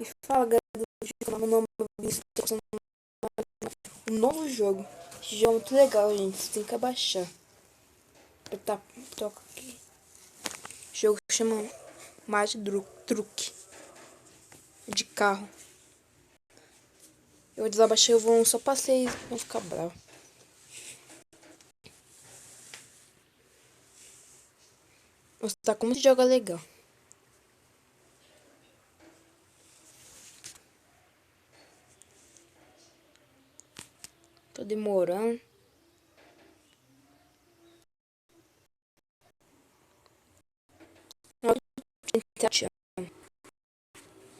E fala, galera, meu nome é Vinícius, tô passando um novo jogo. Esse jogo é muito legal, gente. Você tem que abaixar. Apertar, toca aqui. O jogo chama Mario Truque. É de carro. Eu desabaixei, eu vou só passei e vão ficar bravo. Você tá como se joga legal. Tô demorando.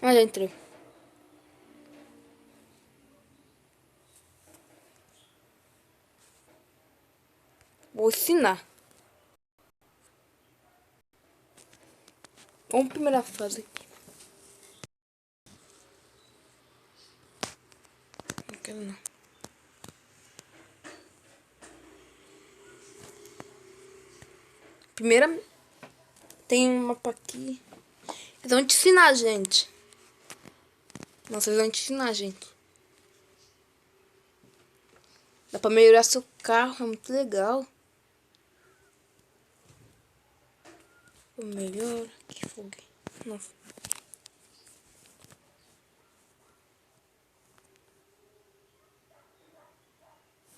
Ah, já entrei. Vou ensinar. Vamos primeira fase aqui. Não quero não. Primeira tem um mapa aqui. Eles vão te ensinar, gente. Nossa, eles vão te ensinar, gente. Dá pra melhorar seu carro, é muito legal. O melhor. Que fogo. Nossa.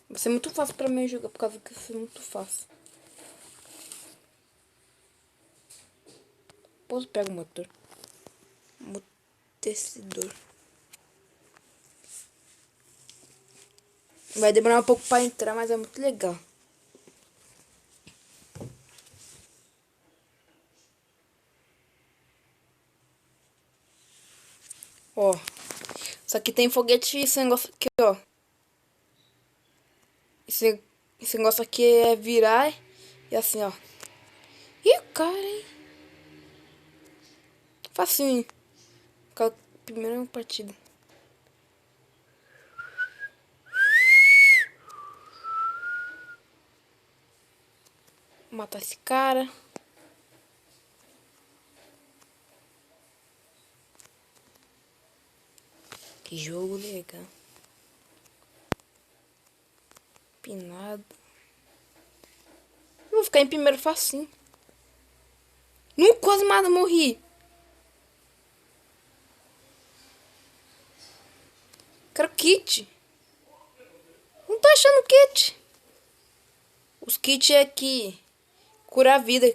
Vai ser muito fácil pra mim jogar, por causa que vai ser muito fácil. Depois eu pego o motor. Amortecedor. Vai demorar um pouco pra entrar, mas é muito legal. Ó. Isso aqui tem foguete e esse negócio aqui, ó. Esse negócio aqui é virar e assim, ó. Ih, cara, hein? Facinho. Primeira partida. Matar esse cara. Que jogo legal. Pinado. Vou ficar em primeiro facinho. Quase nada morri. Quero kit. Não tô achando kit. Os kits é aqui. Cura a vida.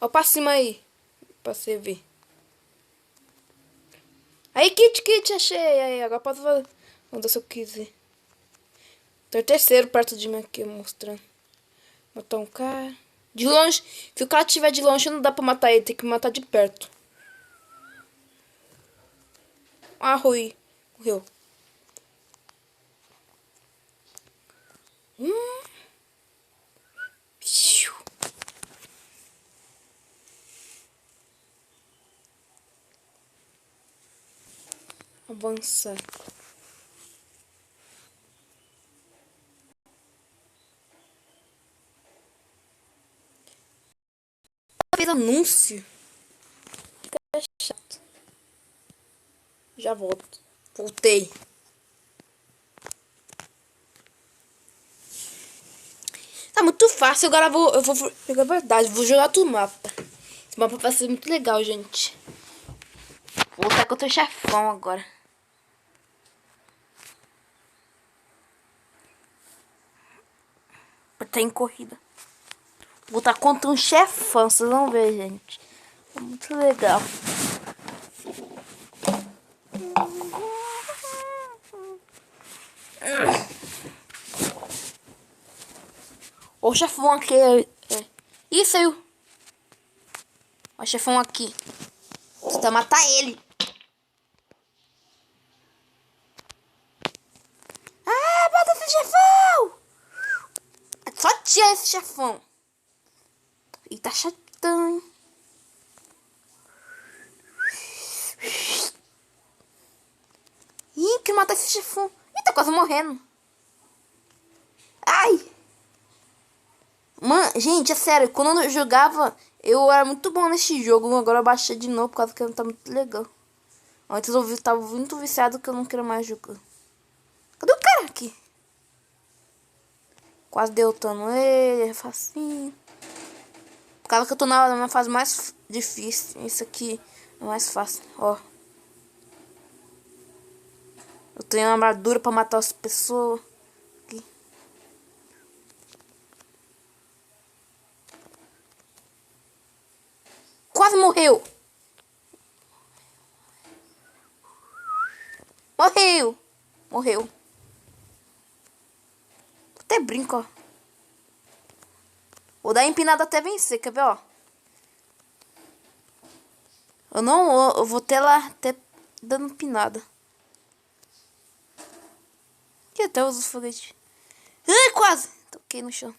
Ó pra cima aí. Pra você ver. Aí, kit, achei. Aí, agora posso fazer. Vamos se eu quiser. Tô em terceiro perto de mim aqui, mostrando. Matar um cara. De longe. Se o cara estiver de longe, não dá pra matar ele. Tem que matar de perto. Ah, Rui. Morreu. Xiu. Avançar. Fez anúncio. É chato. Já volto. Voltei. Tá muito fácil. Agora eu vou jogar verdade. Vou jogar outro mapa. Esse mapa vai ser muito legal, gente. Vou lutar contra o chefão agora. Tá em corrida. Vou lutar contra um chefão. Vocês vão ver, gente. É muito legal. O chefão aqui Ih, saiu. O chefão aqui. Precisa matar ele. Ah, mata esse chefão! É só tirar esse chefão. E tá chatão, hein? Ih, que matar esse chefão. Ih, tá quase morrendo. Ai! Mano, gente, é sério, quando eu jogava, eu era muito bom nesse jogo. Agora eu baixei de novo por causa que não tá muito legal. Antes eu tava muito viciado que eu não quero mais jogar. Cadê o cara aqui? Quase derrotando ele, é facinho. Por causa que eu tô na fase mais difícil. Isso aqui é mais fácil, ó. Eu tenho uma armadura pra matar as pessoas. Aqui. Quase morreu. Morreu. Morreu. Até brinco, ó. Vou dar empinada até vencer, quer ver, ó. Eu vou ter lá até dando empinada. E até uso foguete. Ai, quase! Toquei no chão.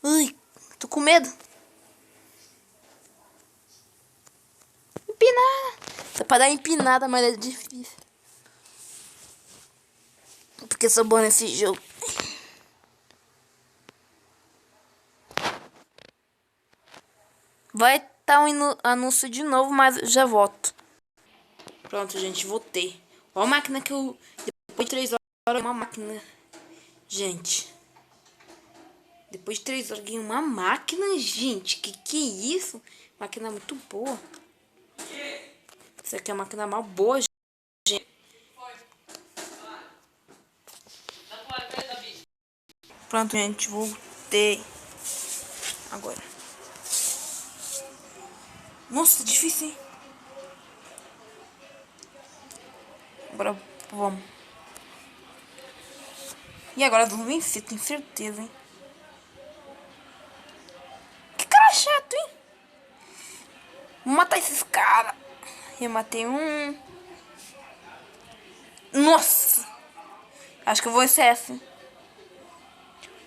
Ai, tô com medo. Empinada. Dá pra dar empinada, mas é difícil. Porque sou bom nesse jogo. Vai estar um anúncio de novo, mas já volto. Pronto, gente, voltei. Ó a máquina que eu... Depois de 3 horas, uma máquina. Gente. Depois de 3 horas, ganhei uma máquina, gente. Que é isso? Máquina muito boa. Essa aqui é uma máquina mal boa, gente. Pronto, gente, voltei. Agora. Nossa, difícil, hein? Agora vamos. E agora vamos vencer, tenho certeza, hein? Que cara chato, hein? Vou matar esses caras. Eu matei um. Nossa! Acho que eu vou ser essa.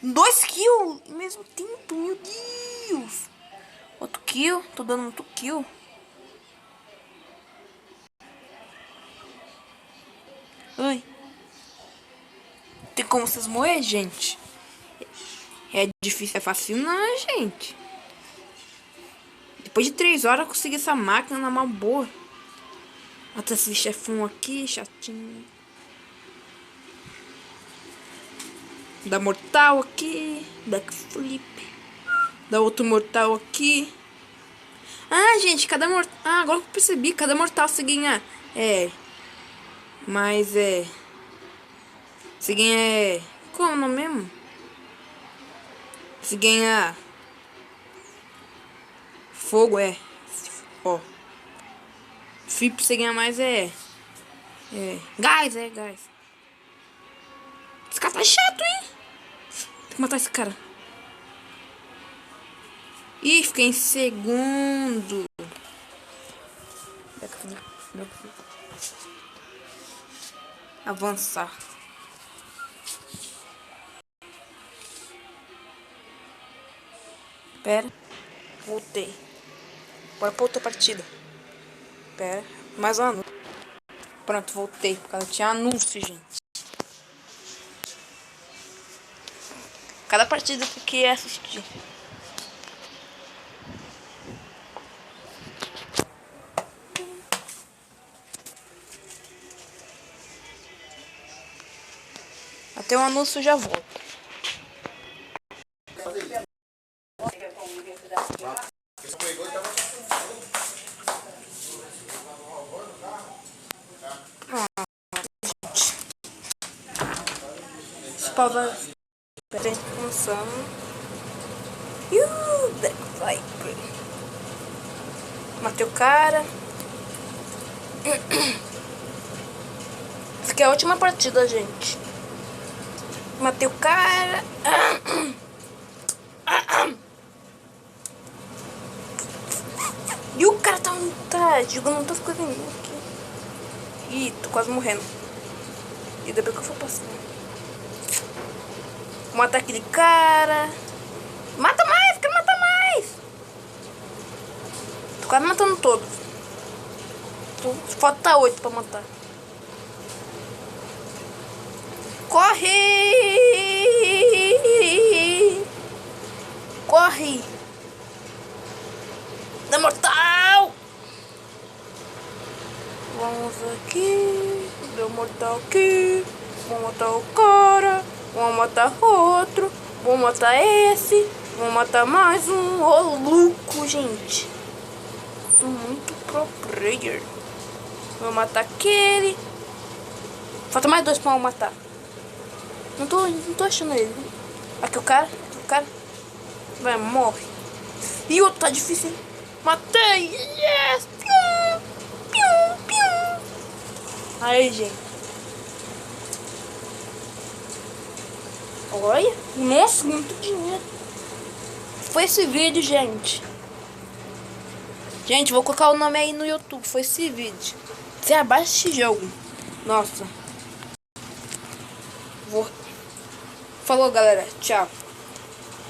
2 kills ao mesmo tempo, meu Deus! Outro kill, tô dando muito kill. Ai. Tem como vocês morrer, gente? É difícil, é fácil não, gente. Depois de 3 horas eu consegui essa máquina na mão boa. Mata esse chefão aqui, chatinho. Dá mortal aqui. Backflip. Dá outro mortal aqui. Ah, gente, cada mortal... Ah, agora que eu percebi. Cada mortal você ganha... Mas você ganha... Como é o nome mesmo? Você ganha... Fogo, Ó. Flip você ganha mais gás, gás. Esse cara tá chato, hein? Tem que matar esse cara. Ih, fiquei em segundo. Avançar. Pera. Voltei. Bora pra outra partida. Pera. Mais um anúncio. Pronto, voltei. Por causa tinha anúncio, gente. Cada partida que é assistir. Até o anúncio já volto. Pausa. Pera, começando. Vai. Matei o cara. Essa aqui é a última partida, gente. Matei o cara. E o cara tá jogando muitas coisas aqui. Ih, tô quase morrendo. E ainda bem que eu vou passar. Vou matar aquele cara. Mata mais, quero matar mais. Tô quase matando todos. Falta 8 pra matar. Corre! Corre! Dá mortal! Vamos aqui. Vou matar aqui. Vou matar o cara. Vou matar outro. Vou matar esse. Vou matar mais um. Ô, louco, gente. Sou muito pro player. Vou matar aquele. Falta mais dois pra eu matar. Não tô achando ele. Aqui o cara. Vai, morre. E outro tá difícil, hein? Matei! Yes! Pium! Pium! Pium! Aí, gente. Olha. Nossa, muito dinheiro. Foi esse vídeo, gente. Gente, vou colocar o nome aí no YouTube. Foi esse vídeo. Você abaixa esse jogo. Nossa. Falou, galera. Tchau.